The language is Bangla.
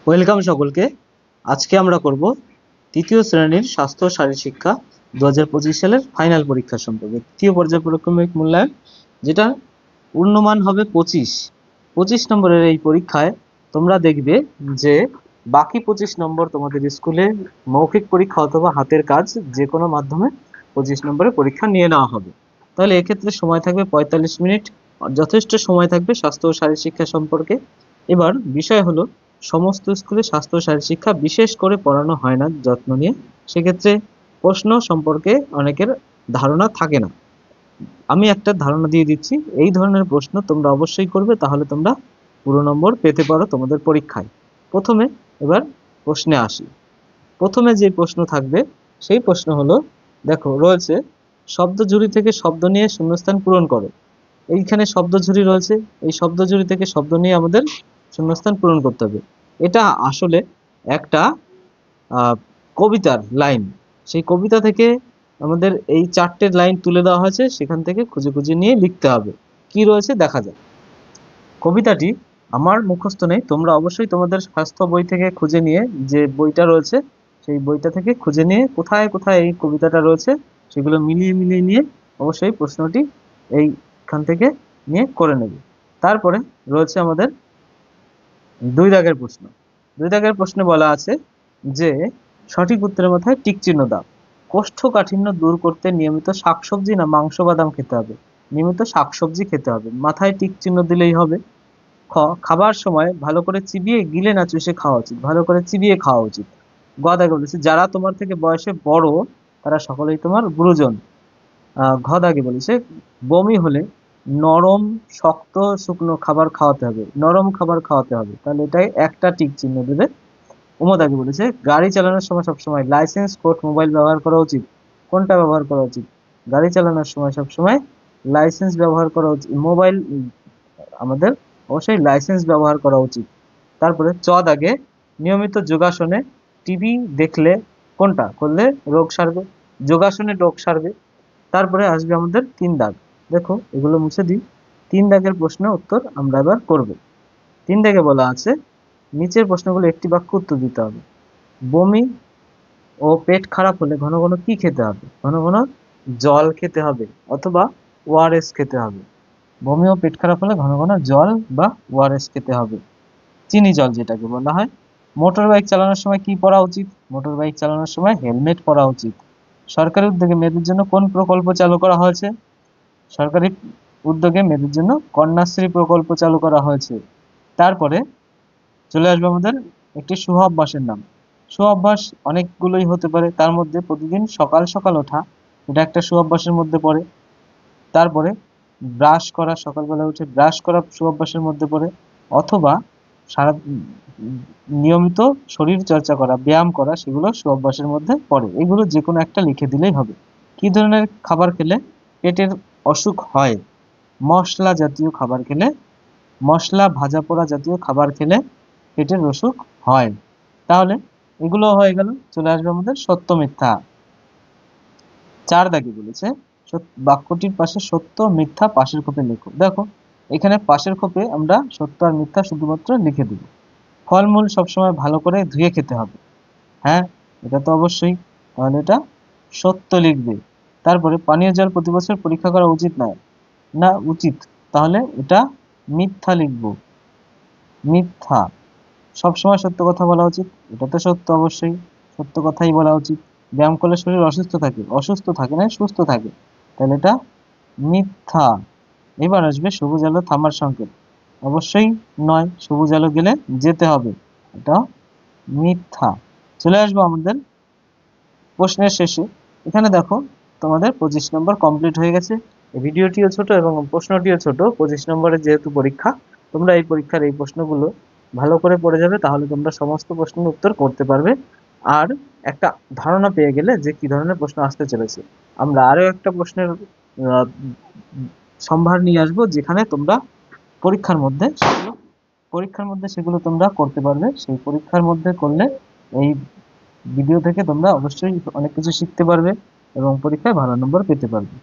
ওয়েলকাম সকলকে। আজকে আমরা করব তৃতীয় শ্রেণীর স্বাস্থ্য ও শারীরশিক্ষা 2025 সালের ফাইনাল পরীক্ষা সম্পর্কে। তৃতীয় পর্যায়ক্রমিক মূল্যায়ন, যেটা পূর্ণমান হবে 25 নম্বরের এই পরীক্ষায় তোমরা দেখবে যে বাকি 25 নম্বর তোমাদের স্কুলে মৌখিক পরীক্ষা অথবা হাতের কাজ যে কোনো মাধ্যমে 25 নম্বরের পরীক্ষা নিয়ে নেওয়া হবে। তাহলে এক্ষেত্রে সময় থাকবে 45 মিনিট, যথেষ্ট সময় থাকবে স্বাস্থ্য ও শারীরশিক্ষা সম্পর্কে। এবার বিষয় হলো, সমস্ত স্কুলে স্বাস্থ্য ও শারীরশিক্ষা বিশেষ করে পড়ানো হয় না যত্ন নিয়ে, সেক্ষেত্রে প্রশ্ন সম্পর্কে অনেকের ধারণা থাকে না। আমি একটা ধারণা দিয়ে দিচ্ছি, এই ধরনের প্রশ্ন তোমরা অবশ্যই করবে, তাহলে তোমরা পুরো নম্বর পেতে পারো তোমাদের পরীক্ষায়। প্রথমে এবার প্রশ্নে আসি। প্রথমে যে প্রশ্ন থাকবে সেই প্রশ্ন হলো, দেখো রয়েছে শব্দ ঝুড়ি থেকে শব্দ নিয়ে শূন্যস্থান পূরণ করো। এইখানে শব্দ ঝুড়ি রয়েছে, এই শব্দ ঝুড়ি থেকে শব্দ নিয়ে আমাদের শূন্যস্থান পূরণ করতে হবে। এটা আসলে একটা কবিতার লাইন। সেই কবিতা থেকে আমাদের এই 4টে লাইন তুলে দেওয়া হয়েছে, সেখান থেকে খুঁজে খুঁজে নিয়ে লিখতে হবে। কি রয়েছে দেখা যাক। কবিতাটি আমার মুখস্থ নেই, তোমরা অবশ্যই তোমাদের স্বাস্থ্য বই থেকে খুঁজে নিয়ে, যে বইটা রয়েছে সেই বইটা থেকে খুঁজে নিয়ে কোথায় কোথায় এই কবিতাটা রয়েছে সেগুলো মিলিয়ে মিলিয়ে নিয়ে অবশ্যই প্রশ্নটি এইখান থেকে নিয়ে করে নেবে। তারপরে রয়েছে আমাদের 2 দাগের প্রশ্ন। 2 দাগের প্রশ্নে বলা আছে যে সঠিক উত্তরের মাথায় টিক চিহ্ন দাও। কোষ্ঠকাঠিন্য দূর করতে নিয়মিত শাকসবজি না মাংস বাদাম খেতে হবে? নিয়মিত শাকসবজি খেতে হবে, মাথায় টিক চিহ্ন দিলেই হবে। খ, খাবার সময় ভালো করে চিবিয়ে গিলে না চুষে খাওয়া উচিত? ভালো করে চিবিয়ে খাওয়া উচিত। গ দাগে বলেছে যারা তোমার থেকে বয়সে বড় তারা সকলেই তোমার গুরুজন। ঘ দাগে বলেছে বমি হলে নরম শক্ত শুকনো খাবার খাওয়াতে হবে, নরম খাবার খাওয়াতে হবে, তাহলে এটাই একটা টিক চিহ্ন দেবে। দাগে বলেছে গাড়ি চালানোর সময় সবসময় লাইসেন্স কোড মোবাইল ব্যবহার করা উচিত? কোনটা ব্যবহার করা উচিত? গাড়ি চালানোর সময় সবসময় লাইসেন্স ব্যবহার করা উচিত, মোবাইল আমাদের অবশ্যই লাইসেন্স ব্যবহার করা উচিত। তারপরে চ দাগে নিয়মিত যোগাসনে টিভি দেখলে কোনটা করলে রোগ সারবে? যোগাসনে রোগ সারবে। তারপরে আসবে আমাদের 3 দাগ। দেখো এগুলো মুছে দিই। 3 দাগের প্রশ্নের উত্তর আমরা এবার করব। 3 দাগে বলা আছে নিচের প্রশ্নগুলো একটি বাক্যে উত্তর দিতে হবে। বমি ও পেট খারাপ হলে ঘন ঘন কি খেতে হবে? ঘন ঘন জল খেতে হবে অথবা ওআরএস খেতে হবে। বমি ও পেট খারাপ হলে ঘন ঘন জল বা ওআরএস খেতে হবে, চিনি জল যেটাকে বলা হয়। মোটর বাইক চালানোর সময় কি পরা উচিত? মোটর বাইক চালানোর সময় হেলমেট পরা উচিত। সরকারি উদ্যোগে মেয়েদের জন্য কোন প্রকল্প চালু করা হয়েছে? সরকারি উদ্যোগে মেয়েদের জন্য কন্যাশ্রী প্রকল্প চালু করা হয়েছে। তারপরে চলে আসবে আমাদের একটি শুভ অভ্যাসের নাম। শুভ অভ্যাস অনেকগুলোই হতে পারে, তার মধ্যে প্রতিদিন সকাল সকাল ওঠা, এটা একটা শুভ অভ্যাসের মধ্যে পড়ে। তারপরে ব্রাশ করা, সকালবেলা উঠে ব্রাশ করা শুভ অভ্যাসের মধ্যে পড়ে। অথবা সারা নিয়মিত শরীর চর্চা করা, ব্যায়াম করা, সেগুলো শুভ অভ্যাসের মধ্যে পড়ে। এগুলো যে কোনো একটা লিখে দিলেই হবে। কি ধরনের খাবার খেলে পেটের অসুখ হয়? মশলা জাতীয় খাবার খেলে, মশলা ভাজা পোড়া জাতীয় খাবার খেলে পেটের অসুখ হয়। তাহলে এগুলো হয়ে গেল। চলে আসবে আমাদের সত্য মিথ্যা। 4 দাগে বলেছে বাক্যটির পাশে সত্য মিথ্যা পাশের খোপে লেখো। দেখো এখানে পাশের খোপে আমরা সত্য আর মিথ্যা শুধুমাত্র লিখে দেব। ফলমূল সবসময় ভালো করে ধুয়ে খেতে হবে, হ্যাঁ এটা তো অবশ্যই, তাহলে এটা সত্য লিখবে। তারপরে পানীয় জল প্রতি বছর পরীক্ষা করা উচিত নয়, না উচিত, তাহলে এটা মিথ্যা লিখব। মিথ্যা। সবসময় সত্য কথা বলা উচিত, এটা তো সত্য, অবশ্যই সত্য কথাই বলা উচিত। ব্যায়াম করলে শরীর অসুস্থ থাকে, অসুস্থ থাকে না সুস্থ থাকে, তাহলে এটা মিথ্যা। এবার আসবে সবুজ আলো থামার সংকেত, অবশ্যই নয়, সবুজ আলো গেলে যেতে হবে, এটা মিথ্যা। চলে আসবো আমাদের প্রশ্নের শেষে। এখানে দেখো তোমাদের 25 নম্বর কমপ্লিট হয়ে গেছে। এই ভিডিওটিও ছোট এবং প্রশ্নটিও ছোট। 25 নম্বরের যেহেতু পরীক্ষা, তোমরা এই পরীক্ষার এই প্রশ্নগুলো ভালো করে পড়ে যাবে, তাহলে তোমরা সমস্ত প্রশ্নের উত্তর করতে পারবে। আর একটা ধারণা পেয়ে গেলে যে কি ধরনের প্রশ্ন আসতে চলেছে। আমরা আরো একটা প্রশ্নের সম্ভার নিয়ে আসবো, যেখানে তোমরা পরীক্ষার মধ্যে সেগুলো তোমরা করতে পারবে। সেই পরীক্ষার মধ্যে করলে এই ভিডিও থেকে তোমরা অবশ্যই অনেক কিছু শিখতে পারবে এবং পরীক্ষায় ভালো নম্বর পেতে পারবে।